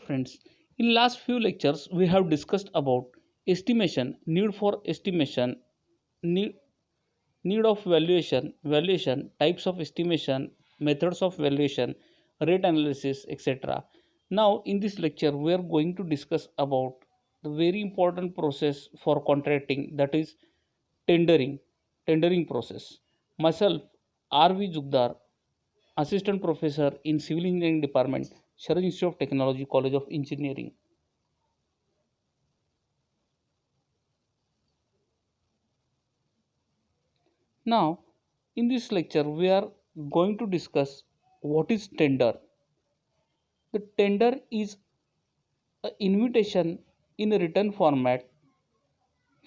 Friends, in last few lectures we have discussed about estimation, need for estimation, need, need of valuation, types of estimation, methods of valuation, rate analysis, etc. Now in this lecture we are going to discuss about the very important process for contracting, that is tendering, tendering process. Myself, R.V. Jugdar, Assistant Professor in Civil Engineering Department, Sharad Institute of Technology, College of Engineering. Now, in this lecture, we are going to discuss what is tender. The tender is an invitation in a written format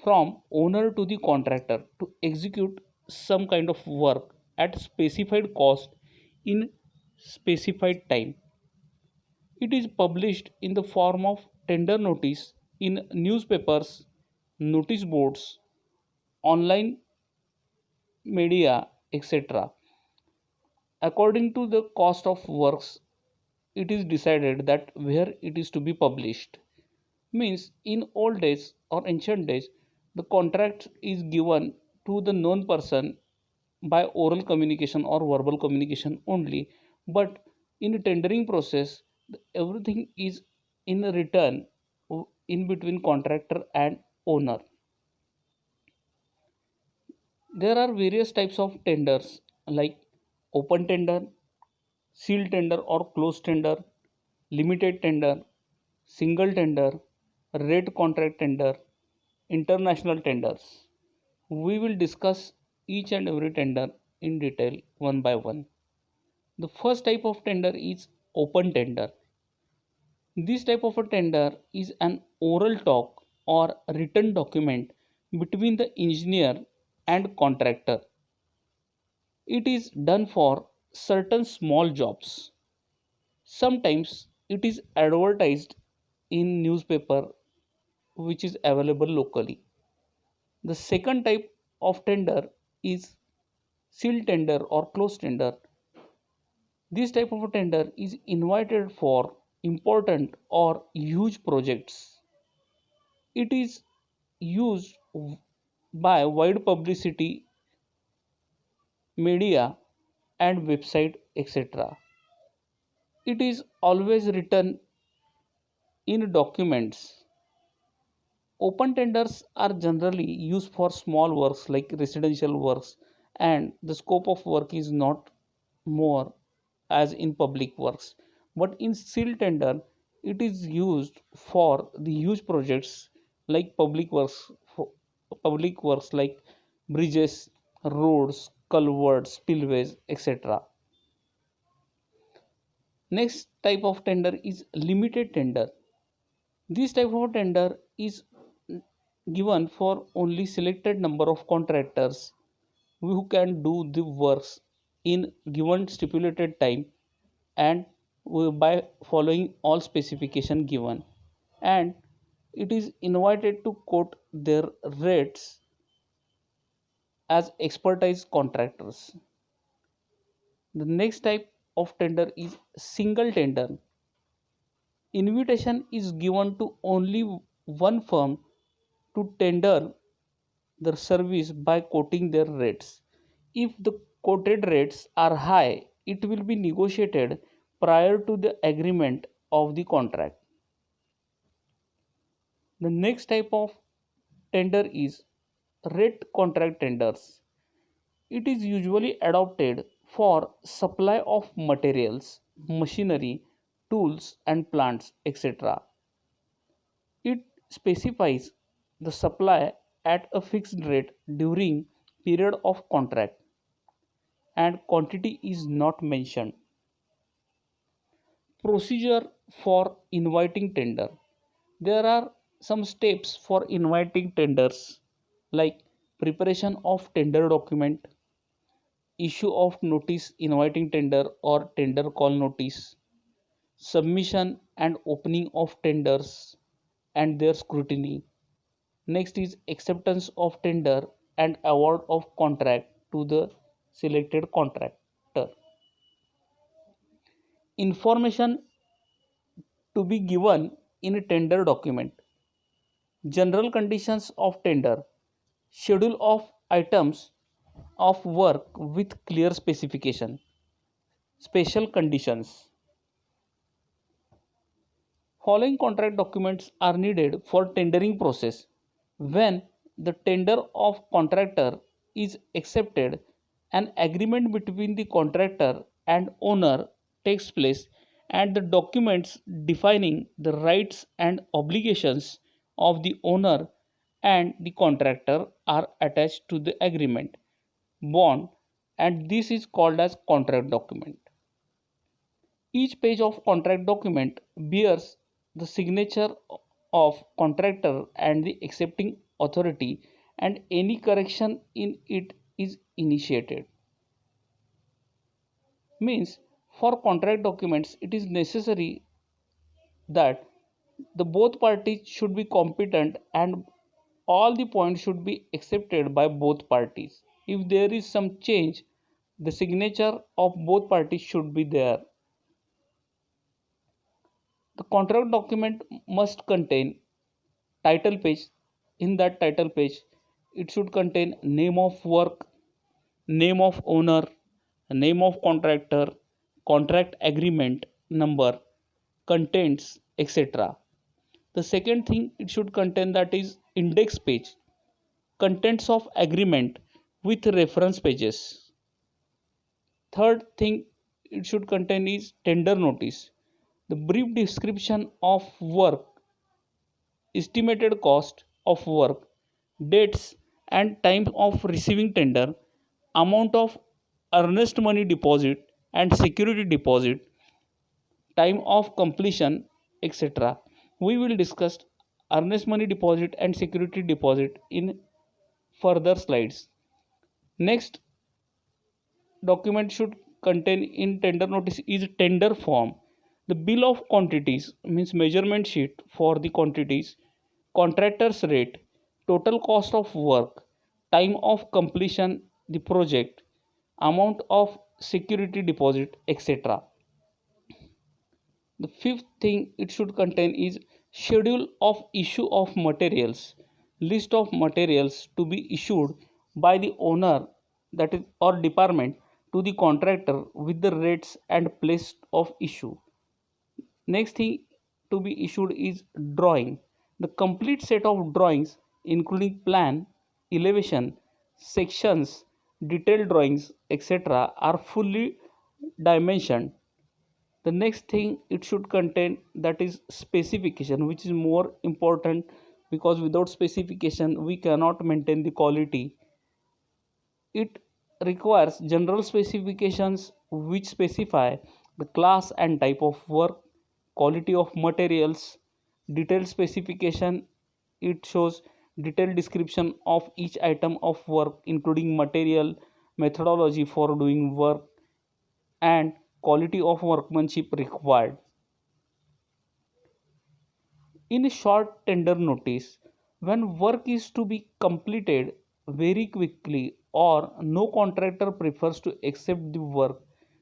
from owner to the contractor to execute some kind of work at specified cost in specified time. It is published in the form of tender notice in newspapers, notice boards, online media, etc. According to the cost of works, it is decided that where it is to be published. Means in old days or ancient days, the contract is given to the known person by oral communication or verbal communication only. But in a tendering process, everything is in written in between contractor and owner. There are various types of tenders like open tender, sealed tender or closed tender, limited tender, single tender, rate contract tender, international tenders. We will discuss each and every tender in detail one by one. The first type of tender is open tender. This type of a tender is an oral talk or written document between the engineer and contractor. It is done for certain small jobs. Sometimes it is advertised in newspaper which is available locally. The second type of tender is sealed tender or closed tender. This type of a tender is invited for important or huge projects. It is used by wide publicity, media and website, etc. It is always written in documents. Open tenders are generally used for small works like residential works, and the scope of work is not more as in public works. But in sealed tender, it is used for the huge projects like public works like bridges, roads, culverts, spillways, etc. Next type of tender is limited tender. This type of tender is given for only selected number of contractors who can do the works in given stipulated time and by following all specification given, and it is invited to quote their rates as expertise contractors. The next type of tender is single tender. Invitation is given to only one firm to tender the service by quoting their rates. If the quoted rates are high, it will be negotiated prior to the agreement of the contract. The next type of tender is rate contract tenders. It is usually adopted for supply of materials, machinery, tools and plants, etc. It specifies the supply at a fixed rate during period of contract and quantity is not mentioned. Procedure for inviting tender. There are some steps for inviting tenders like preparation of tender document, issue of notice inviting tender or tender call notice, submission and opening of tenders and their scrutiny. Next is acceptance of tender and award of contract to the selected contractor. Information to be given in a tender document. General conditions of tender, schedule of items of work with clear specification, special conditions. Following contract documents are needed for tendering process. When the tender of contractor is accepted, an agreement between the contractor and owner takes place and the documents defining the rights and obligations of the owner and the contractor are attached to the agreement bond, and this is called as contract document. Each page of contract document bears the signature of contractor and the accepting authority, and any correction in it is initiated. Means for contract documents it is necessary that the both parties should be competent and all the points should be accepted by both parties. If there is some change, the signature of both parties should be there. The contract document must contain title page. In that title page, it should contain name of work, name of owner, name of contractor, contract agreement number, contents, etc. The second thing it should contain, that is index page, contents of agreement with reference pages. Third thing it should contain is tender notice, the brief description of work, estimated cost of work, dates and time of receiving tender, amount of earnest money deposit and security deposit, time of completion, etc. We will discuss earnest money deposit and security deposit in further slides. Next document should contain in tender notice is tender form. The bill of quantities means measurement sheet for the quantities, contractor's rate, total cost of work, time of completion the project, amount of security deposit, etc. The fifth thing it should contain is schedule of issue of materials, list of materials to be issued by the owner, that is or department, to the contractor with the rates and place of issue. Next thing to be issued is drawing. The complete set of drawings including plan, elevation, sections, detailed drawings, etc. are fully dimensioned. The next thing it should contain, that is specification, which is more important because without specification we cannot maintain the quality. It requires general specifications which specify the class and type of work, quality of materials. Detailed specification, it shows detailed description of each item of work including material, methodology for doing work, and quality of workmanship required. In a short tender notice, when work is to be completed very quickly or no contractor prefers to accept the work,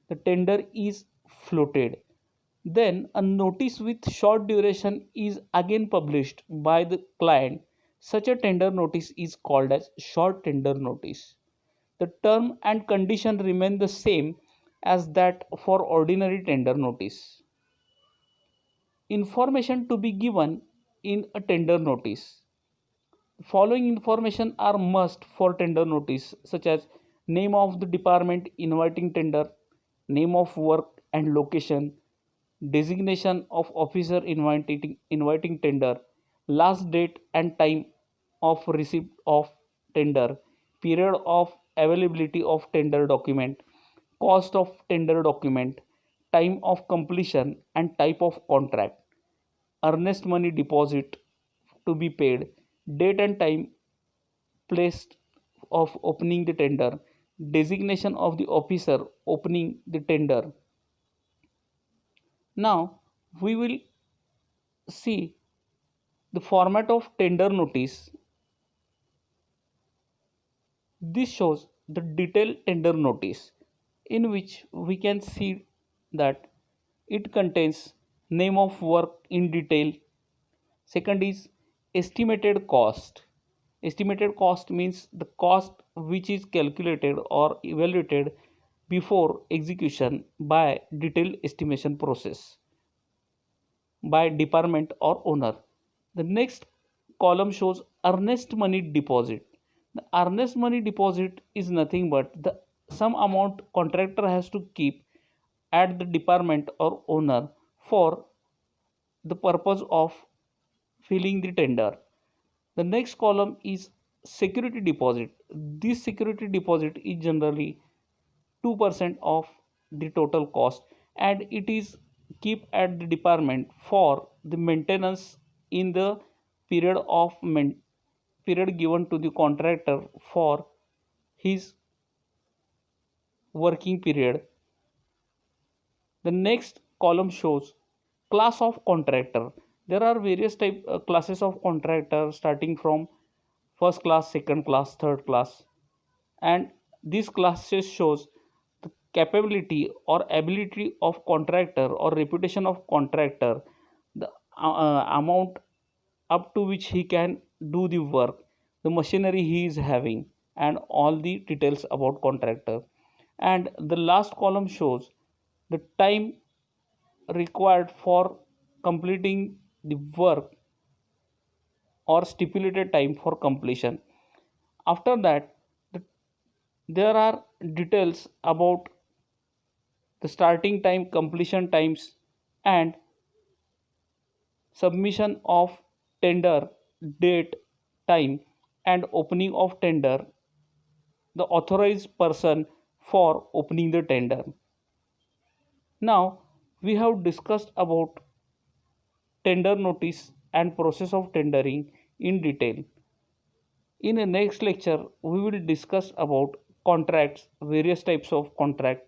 the tender is floated. Then a notice with short duration is again published by the client. Such a tender notice is called as short tender notice. The term and condition remain the same as that for ordinary tender notice. Information to be given in a tender notice. Following information are must for tender notice, such as name of the department inviting tender, name of work and location, designation of officer inviting tender, last date and time of receipt of tender, period of availability of tender document, cost of tender document, time of completion and type of contract, earnest money deposit to be paid, date and time placed of opening the tender, designation of the officer opening the tender. Now we will see the format of tender notice. This shows the detailed tender notice in which we can see that it contains name of work in detail. Second is estimated cost. Estimated cost means the cost which is calculated or evaluated before execution by detailed estimation process by department or owner. The next column shows earnest money deposit. The earnest money deposit is nothing but the some amount contractor has to keep at the department or owner for the purpose of filling the tender. The next column is security deposit. This security deposit is generally 2% of the total cost, and it is keep at the department for the maintenance in the period of period given to the contractor for his working period. The next column shows class of contractor. There are various classes of contractor starting from first class, second class, third class, and these classes shows the capability or ability of contractor or reputation of contractor, the amount up to which he can do the work, the machinery he is having, and all the details about contractor. And the last column shows the time required for completing the work or stipulated time for completion. After that, there are details about the starting time, completion times, and submission of tender date, time, and opening of tender, the authorized person for opening the tender. Now we have discussed about tender notice and process of tendering in detail. In the next lecture we will discuss about contracts, various types of contract,